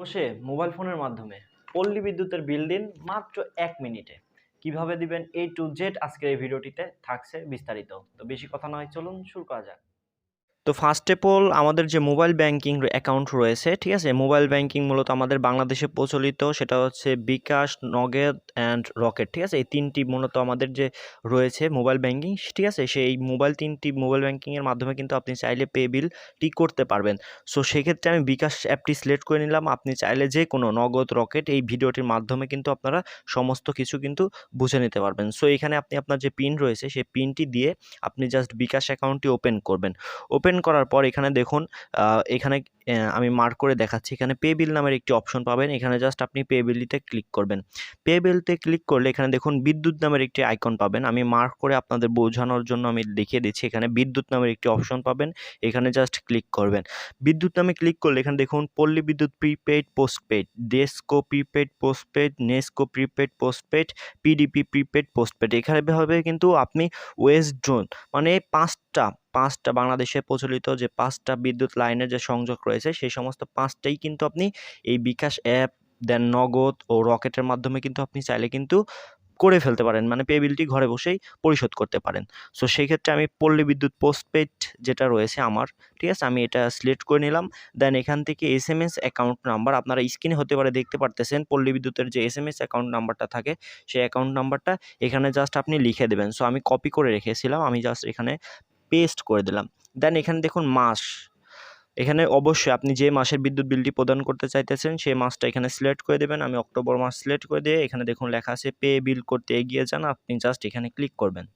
বসে মোবাইল ফোনের মাধ্যমে পল্লী বিদ্যুতের বিল দিন মাত্র 1 মিনিটে। কিভাবে দিবেন A to Z আজকের এই ভিডিওটিতে থাকছে বিস্তারিত। তো বেশি কথা নয়, চলুন শুরু করা যাক। তো ফার্স্ট অফ অল আমাদের যে মোবাইল ব্যাংকিং অ্যাকাউন্ট রয়েছে, ঠিক আছে, মোবাইল ব্যাংকিং মূলত আমাদের বাংলাদেশে প্রচলিত, সেটা হচ্ছে বিকাশ, নগদ অ্যান্ড রকেট, ঠিক আছে। এই তিনটি মূলত আমাদের যে রয়েছে মোবাইল ব্যাংকিং, ঠিক আছে, সেই তিনটি মোবাইল ব্যাংকিংয়ের মাধ্যমে কিন্তু আপনি চাইলে পে বিলটি করতে পারবেন। সো সেক্ষেত্রে আমি বিকাশ অ্যাপটি সিলেক্ট করে নিলাম। আপনি চাইলে যে কোনো নগদ, রকেট এই ভিডিওটির মাধ্যমে কিন্তু আপনারা সমস্ত কিছু কিন্তু বুঝে নিতে পারবেন। সো এখানে আপনি আপনার যে পিন রয়েছে সেই পিনটি দিয়ে আপনি জাস্ট বিকাশ অ্যাকাউন্টটি ওপেন করবেন। ওপেন করার পর এখানে দেখুন, এখানে আমি মার্ক করে দেখাচ্ছি, এখানে পে বিল নামের একটি অপশন পাবেন। এখানে জাস্ট আপনি পে বিলটিতে ক্লিক করবেন। পে বিলতে ক্লিক করলে এখানে দেখুন বিদ্যুৎ নামের একটি আইকন পাবেন। আমি মার্ক করে আপনাদের বোঝানোর জন্য আমি দেখিয়ে দিচ্ছি। এখানে বিদ্যুৎ নামের একটি অপশন পাবেন, এখানে জাস্ট ক্লিক করবেন। বিদ্যুৎ নামে ক্লিক করলে এখানে দেখুন পল্লী বিদ্যুৎ prepaid, postpaid, DESCO prepaid, postpaid, NESCO prepaid, postpaid, PDP prepaid, postpaid. এখানে ভাবে কিন্তু আপনি ওয়েস্ট জোন মানে পাঁচটা বাংলাদেশে প্রচলিত যে 5টা বিদ্যুৎ লাইনের যে সংযোগ রয়েছে সেই সমস্ত 5টাই কিন্তু আপনি এই বিকাশ অ্যাপ, দেন নগদ ও রকেটের মাধ্যমে কিন্তু আপনি চাইলে কিন্তু করে ফেলতে পারেন, মানে পে বিলটি ঘরে বসেই পরিশোধ করতে পারেন। সো সেই ক্ষেত্রে আমি পল্লী বিদ্যুৎ পোস্টপেইড যেটা রয়েছে আমার, ঠিক আছে, আমি এটা সিলেক্ট করে নিলাম। দেন এখান থেকে SMS অ্যাকাউন্ট নাম্বার, আপনারা স্ক্রিনে হতে পারে দেখতে পারতেছেন পল্লী বিদ্যুতের যে SMS অ্যাকাউন্ট নাম্বারটা থাকে সেই অ্যাকাউন্ট নাম্বারটা এখানে জাস্ট আপনি লিখে দেবেন। সো আমি কপি করে রেখেছিলাম, আমি জাস্ট এখানে পেস্ট করে দিলাম। দেন এখানে দেখুন মাস, এখানে অবশ্যই আপনি যে মাসের বিদ্যুৎ বিলটি প্রদান করতে চাইতেছেন সেই মাসটা এখানে সিলেক্ট করে দেবেন। আমি অক্টোবর মাস সিলেক্ট করে দিয়ে এখানে দেখুন লেখা আছে পে বিল করতে এগিয়ে যান, আপনি জাস্ট এখানে ক্লিক করবেন।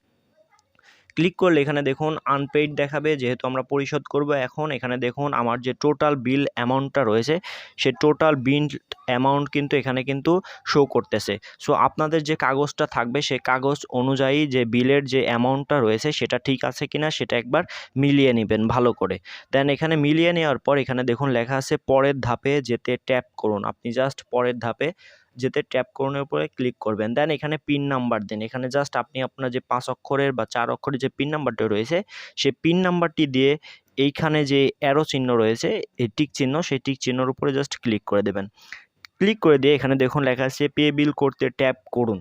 ক্লিক করলে এখানে দেখুন আনপেইড দেখাবে, যেহেতু আমরা পরিশোধ করব এখন। এখানে দেখুন আমার যে টোটাল বিল অ্যামাউন্টটা রয়েছে সে টোটাল বিল অ্যামাউন্ট কিন্তু এখানে কিন্তু শো করতেছে। সো আপনাদের যে কাগজটা থাকবে সেই কাগজ অনুযায়ী যে বিলের যে অ্যামাউন্টটা রয়েছে সেটা ঠিক আছে কিনা সেটা একবার মিলিয়ে নেবেন ভালো করে। দেন এখানে মিলিয়ে নেওয়ার পর এখানে দেখুন লেখা আছে পরের ধাপে যেতে ট্যাপ করুন, আপনি জাস্ট পরের ধাপে যেতে ট্যাপ করুনের উপরে ক্লিক করবেন। দেন এখানে পিন নাম্বার দেন, এখানে জাস্ট আপনি আপনার যে 5 অক্ষরের বা 4 অক্ষরের যে পিন নাম্বারটা রয়েছে সেই পিন নাম্বারটি দিয়ে এইখানে যে অ্যারো চিহ্ন রয়েছে, এই টিক চিহ্ন, সেই টিক চিহ্নর উপরে জাস্ট ক্লিক করে দেবেন। ক্লিক করে দিয়ে এখানে দেখুন লেখা আছে পে বিল করতে ট্যাপ করুন।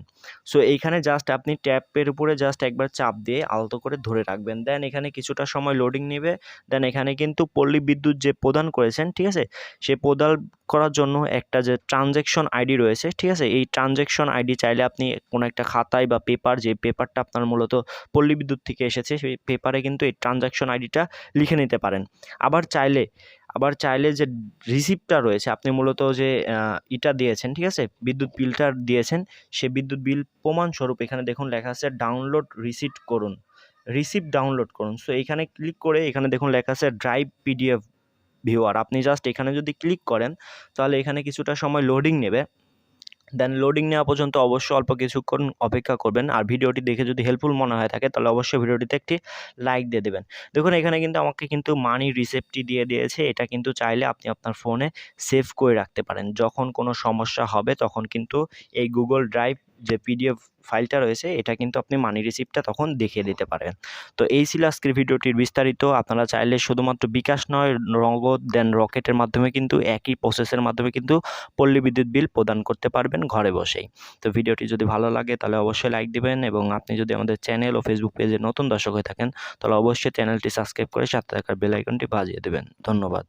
সো এইখানে জাস্ট আপনি ট্যাপের উপরে জাস্ট একবার চাপ দিয়ে আলতো করে ধরে রাখবেন। দেন এখানে কিছুটা সময় লোডিং নেবে। দেন এখানে কিন্তু পল্লী বিদ্যুৎ যে প্রদান করেছেন, ঠিক আছে, সে প্রদান করার জন্য একটা যে ট্রানজ্যাকশন আইডি রয়েছে, ঠিক আছে, এই ট্রানজ্যাকশন আইডি চাইলে আপনি কোনো একটা খাতায় বা পেপার, যে পেপারটা আপনার মূলত পল্লী বিদ্যুৎ থেকে এসেছে সেই পেপারে কিন্তু এই ট্রানজ্যাকশন আইডিটা লিখে নিতে পারেন। আবার চাইলে যে রিসিপ্টটা রয়েছে, আপনি মূলত যে ইটা দিয়েছেন, ঠিক আছে, বিদ্যুৎ বিলটা দিয়েছেন, সে বিদ্যুৎ বিল প্রমাণস্বরূপ এখানে দেখুন লেখা আছে ডাউনলোড রিসিপ্ট করুন, রিসিপ্ট ডাউনলোড করুন। সো এখানে ক্লিক করে এখানে দেখুন লেখা আছে ড্রাইভ PDF ভিউয়ার, আপনি জাস্ট এখানে যদি ক্লিক করেন তাহলে এখানে কিছুটা সময় লোডিং নেবে। দেন লোডিং নেওয়া পর্যন্ত অবশ্যই অল্প কিছুক্ষণ অপেক্ষা করবেন। আর ভিডিওটি দেখে যদি হেল্পফুল মনে হয় থাকে তাহলে অবশ্যই ভিডিওটিতে একটি লাইক দিয়ে দেবেন। দেখুন এখানে কিন্তু আমাকে কিন্তু মানি রিসিপ্টটি দিয়ে দিয়েছে, এটা কিন্তু চাইলে আপনি আপনার ফোনে সেভ করে রাখতে পারেন। যখন কোনো সমস্যা হবে তখন কিন্তু এই গুগল ড্রাইভ যে PDF ফাইলটা রয়েছে এটা কিন্তু আপনি মানি রিসিপ্টটা তখন দেখিয়ে দিতে পারেন। তো এই ছিল আজকের ভিডিওটির বিস্তারিত। আপনারা চাইলে শুধুমাত্র বিকাশ নয়, নগদ দেন রকেটের মাধ্যমে কিন্তু একই প্রসেসের মাধ্যমে কিন্তু পল্লী বিদ্যুৎ বিল প্রদান করতে পারবেন ঘরে বসেই। তো ভিডিওটি যদি ভালো লাগে তাহলে অবশ্যই লাইক দিবেন, এবং আপনি যদি আমাদের চ্যানেল ও ফেসবুক পেজে নতুন দর্শক হয়ে থাকেন তাহলে অবশ্যই চ্যানেলটি সাবস্ক্রাইব করে সাথে থাকা বেল আইকনটি বাজিয়ে দেবেন। ধন্যবাদ।